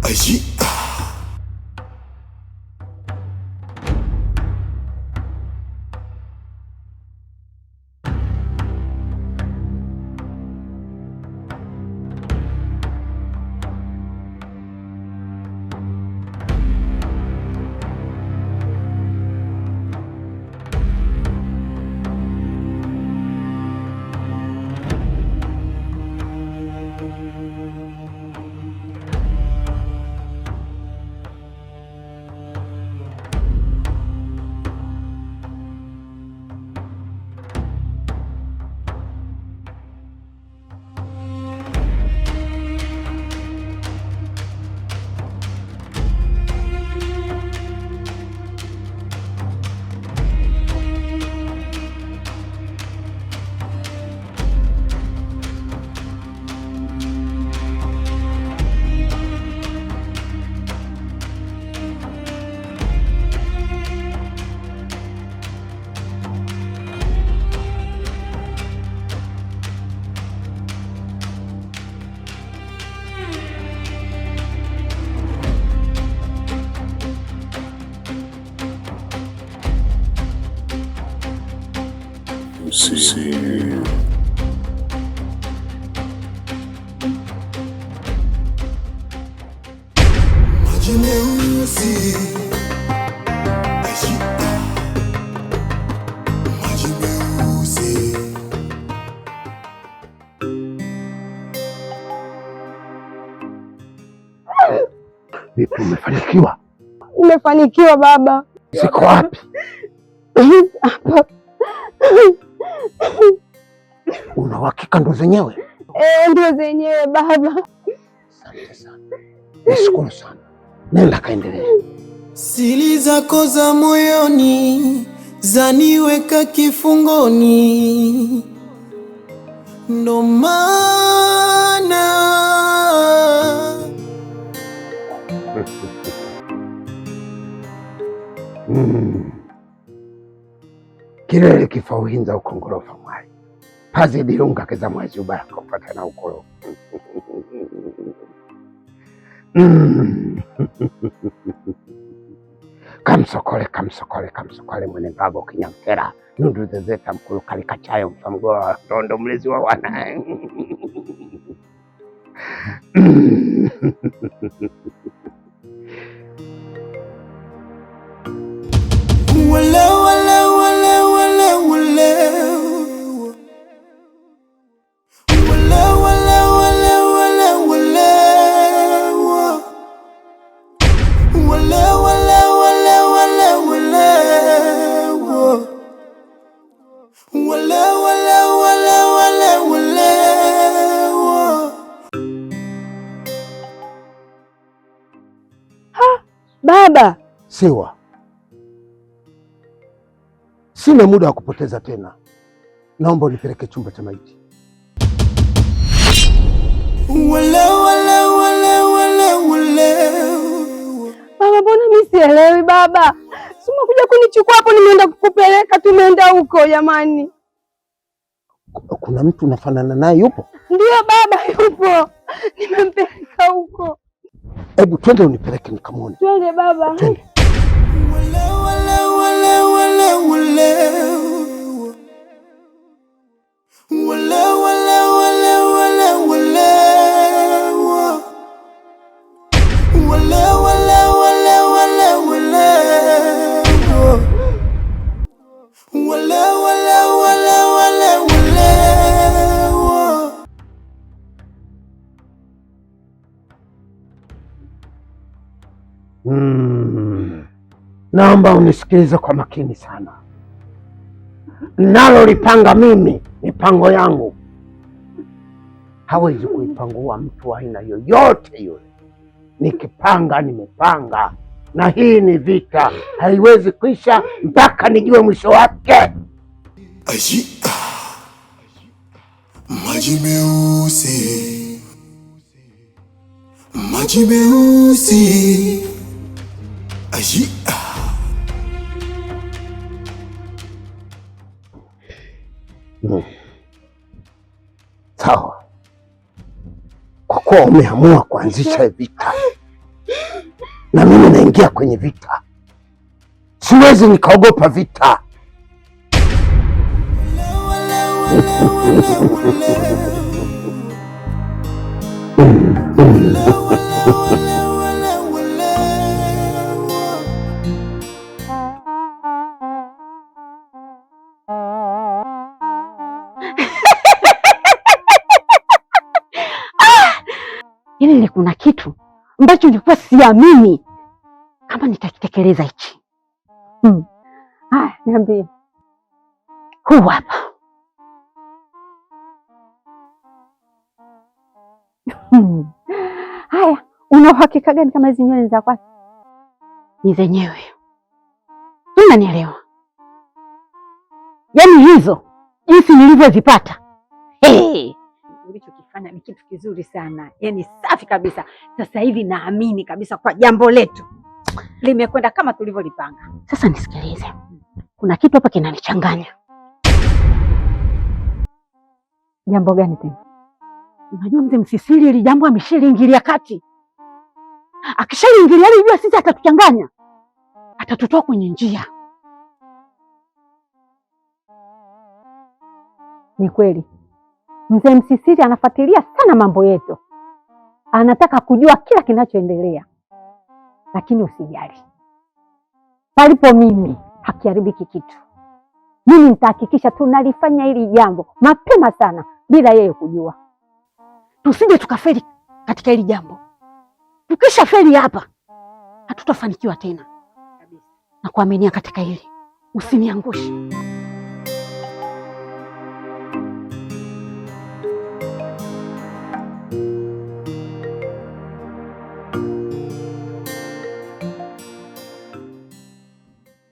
Aji. Sisi maji meusi, maji meusi. Vipi, umefanikiwa? Umefanikiwa baba. Ziko wapi? Hapa. Una uhakika ndo zenyewe? Ndio zenyewe baba. Asante sana. Nashukuru sana. Nenda kaendelee. Siri zako za moyoni zaniweka kifungoni, ndo maana Kilele kifauhinza ukongorofa mwai pazi dirunga keza mwezi ubaraka upata na ukolo. Kamsokole mwene ngago kinyamkera nundu zezeta mkulu kalikachayo mfamgoa rondo mlezi wa wana. Baba, Siwa, sina muda wa kupoteza tena, naomba unipeleke chumba cha maiti. Baba, mbona mimi sielewi baba? Si umekuja kunichukua hapo, nimeenda kukupeleka, tumeenda huko jamani. Kuna mtu unafanana naye yupo? Ndio baba, yupo. Nimempeleka huko. Hebu twende unipeleke nikamwone. Twende baba. Twende. Naomba unisikilize kwa makini sana. Nalolipanga mimi, mipango yangu hawezi kuipangua mtu wa aina yoyote yule. Nikipanga nimepanga, na hii ni vita, haiwezi kuisha mpaka nijue mwisho wake. Aji. Maji meusi, maji meusi. Aji. Sawa, kwa kuwa umeamua kuanzisha vita, na mimi naingia kwenye vita. Siwezi nikaogopa vita. Yaani kuna kitu ambacho nilikuwa siamini kama nitakitekeleza hichi. Niambie. Huu hapa. Haya, una uhakika gani kama hizi nywele za kwake ni zenyewe? Unanielewa? Yaani hizo jinsi nilivyozipata. Ulichokifanya ni kitu kizuri sana, yaani safi kabisa. Sasa hivi naamini kabisa kwa jambo letu limekwenda kama tulivyolipanga. Sasa nisikilize, kuna kitu hapa kinanichanganya. Jambo gani tena? Unajua mzee Msisili ile jambo ameshaliingilia kati. Akishaliingilia ile sisi atatuchanganya, atatutoa kwenye njia. Ni kweli mzee Msisili anafuatilia sana mambo yetu, anataka kujua kila kinachoendelea, lakini usijali, palipo mimi hakiharibiki kitu. Mimi nitahakikisha tunalifanya hili jambo mapema sana bila yeye kujua, tusije tukafeli katika hili jambo. Tukisha feli hapa hatutafanikiwa tena na kuaminia katika hili. Usiniangushe.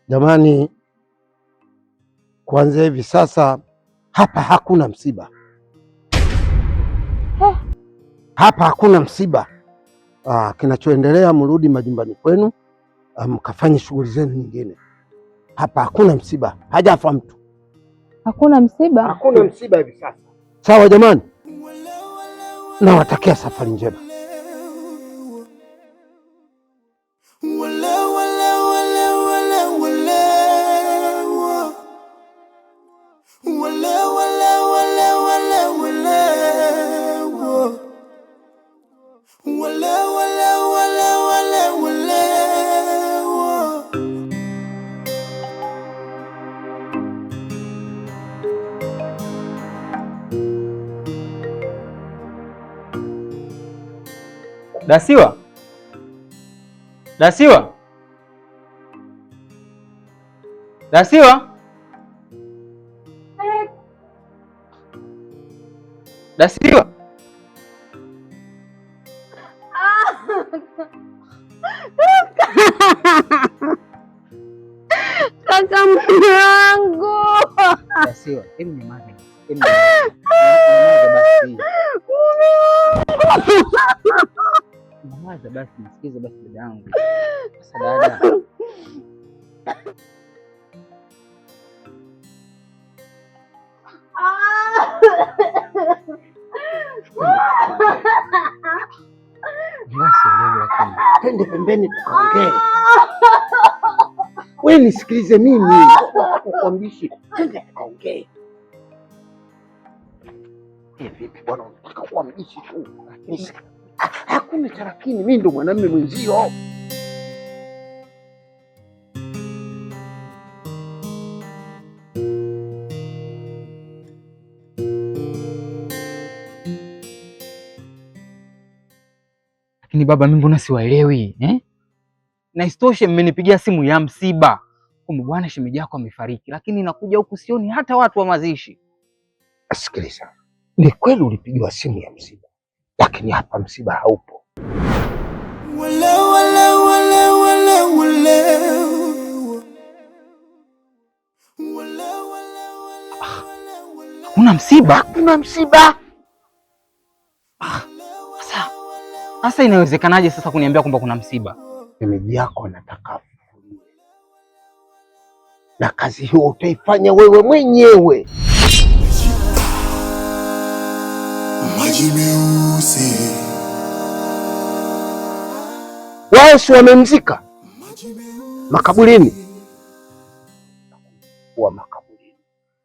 Jamani, kuanzia hivi sasa hapa hakuna msiba. Hapa hakuna msiba. Kinachoendelea mrudi majumbani kwenu, mkafanye shughuli zenu nyingine. Hapa hakuna msiba, hajafa mtu. Hakuna msiba? Hakuna msiba hivi sasa. Sawa jamani, nawatakia safari njema. Dasiwa? Dasiwa? Dasiwa? Dasiwa? Kaka mwangu. Dasiwa, hebu nyamaza. Nyamaza basi. Nyamaza basi, nisikize basi dada yangu. Sasa dada. Twende pembeni tukaongee. Wewe nisikilize mimi. Kukwambishi. Twende tukaongee. Vipi bwana, unataka kuwa mbishi tu? Hakuna tarakini, mimi ndo mwanamume mwenzio. Lakini baba, mimi mbona siwaelewi Na isitoshe mmenipigia simu ya msiba kwamba bwana shemeji yako amefariki, lakini nakuja huku sioni hata watu wa mazishi. Sikiliza, ni kweli ulipigiwa simu ya msiba, lakini hapa msiba haupo. Una msiba? Hakuna msiba. Sasa inawezekanaje sasa kuniambia kwamba kuna msiba? Shemeji yako anataka afufuliwe, na kazi hiyo utaifanya wewe mwenyewe. Maji meusi. wao si wamemzika makaburini? Wa makaburini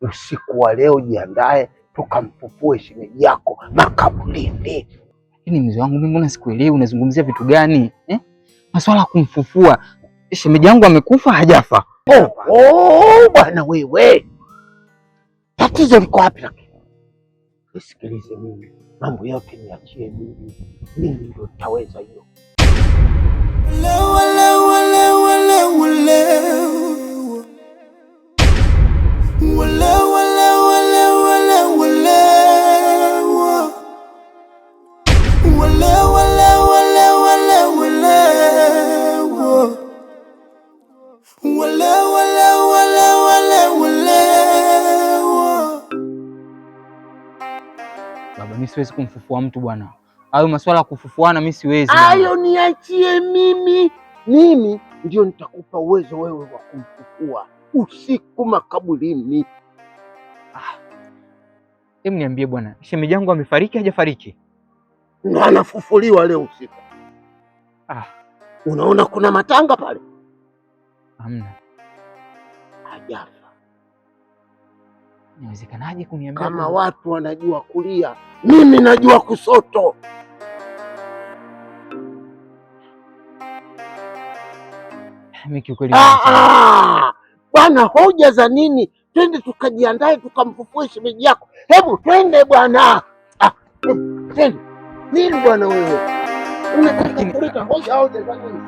usiku wa leo, jiandae tukamfufue shemeji yako makaburini. Lakini mzee wangu, mimi mbona sikuelewi unazungumzia vitu gani Masuala ya kumfufua shemeji yangu, amekufa hajafa? Bwana wewe, tatizo liko wapi? Lakini nisikilize mimi, mambo yote niachie mimi ndio nitaweza hiyo. Baba, mimi siwezi kumfufua mtu bwana. Hayo masuala ya kufufuana mimi siwezi. Hayo niachie mimi. Mimi ndio nitakupa uwezo wewe wa kumfufua usiku makaburini. Hebu niambie bwana, shemeji yangu amefariki hajafariki? Na anafufuliwa leo usiku. Unaona kuna matanga pale? Hamna. Hajafa. Inawezekanaje kuniambia? Kama watu wanajua kulia, mimi najua kusoto. Mimi kiukweli bwana, hoja za nini? Twende tukajiandae tukamfufue shemeji yako. Hebu twende bwana. Twende. Nini bwana wewe? Unataka kuleta hoja za nini?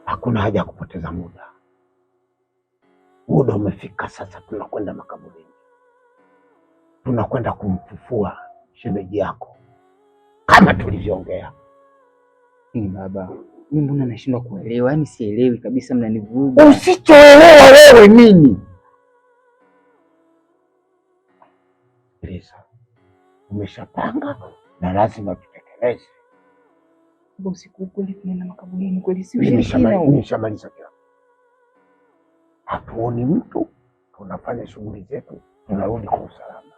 Hakuna haja ya kupoteza muda. Muda umefika sasa, tunakwenda makaburini. Tunakwenda kumfufua shemeji yako kama tulivyoongea. Baba, mimi mbona nashindwa kuelewa? Yaani sielewi kabisa, mnanivuruga. Usichoelewa wewe nini? Lisa, umeshapanga na lazima tutekeleze. Usiku kweli tunaenda makaburini kweli? Si nimeshamaliza kila. Hatuoni mtu, tunafanya shughuli zetu, tunarudi kwa usalama.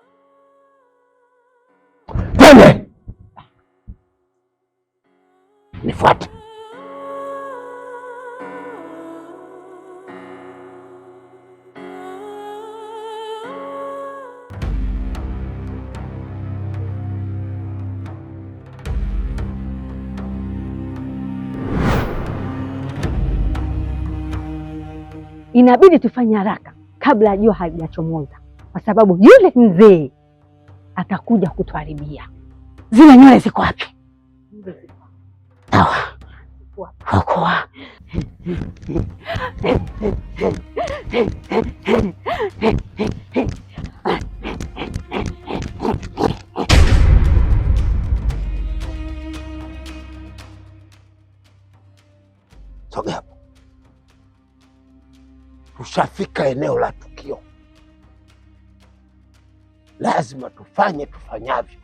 Twende. Nifuate. Inabidi tufanye haraka kabla jua halijachomoza, kwa sababu yule mzee atakuja kutuharibia. Zile nywele ziko wapi? Sawa. Hakuwa. Sogea. Tushafika eneo la tukio, lazima tufanye tufanyavyo.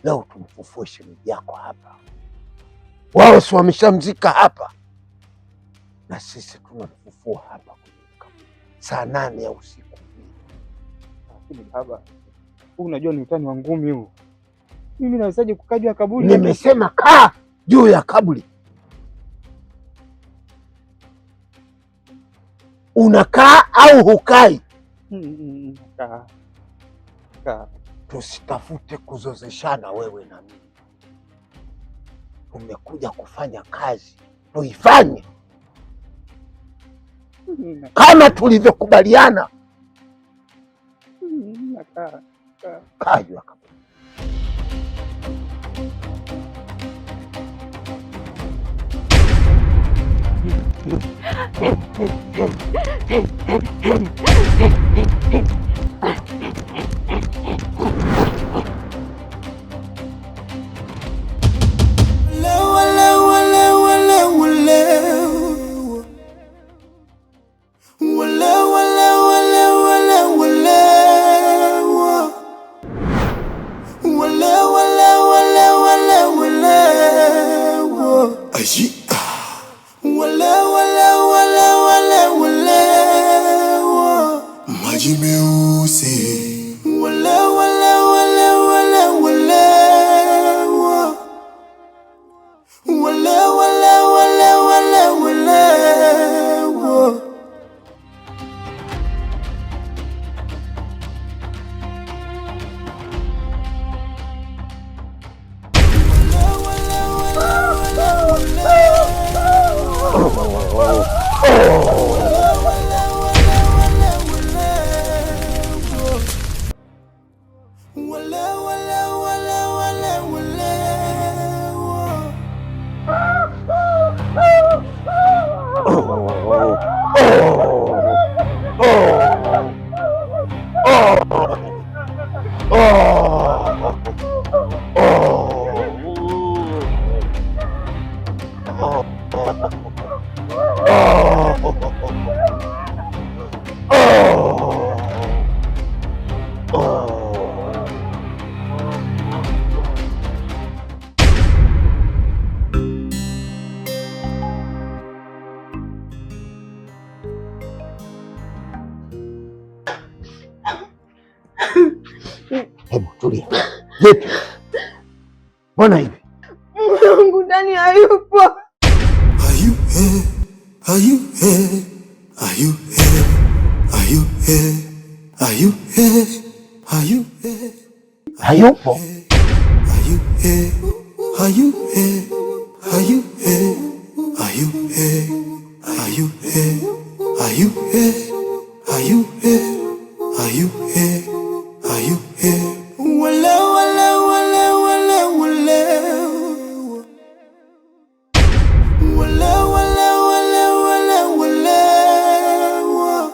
Leo tumfufue shemeji yako hapa. Wao si wameshamzika hapa, na sisi tunamfufua hapa saa 8 ya usiku. Lakini baba, unajua ni utani wa ngumi huu. Mimi nawezaje kukaa juu ya kaburi? Nimesema kaa juu ya kaburi. Unakaa au hukai? Kaa. Tusitafute kuzozeshana wewe na mimi. Tumekuja kufanya kazi, tuifanye kama tulivyokubaliana. Kaa juu ya kaburi. Wala maji meusi. Wale wale wale wale wale wa. Wale wale wale wale wale wa. Hebu tulia. Vipi? Mbona hivi? Mungu ndani hayupo. Are you here? Are you here? Are you here? Are you here? Are you here? Are you here? Hayupo. Are you here? Are you here? Are you here? Are you here? Are you here? Are you here? Are you here? Are you here? Are you here? Wale wale wale wale wale. Wale wale wale wale wale wa.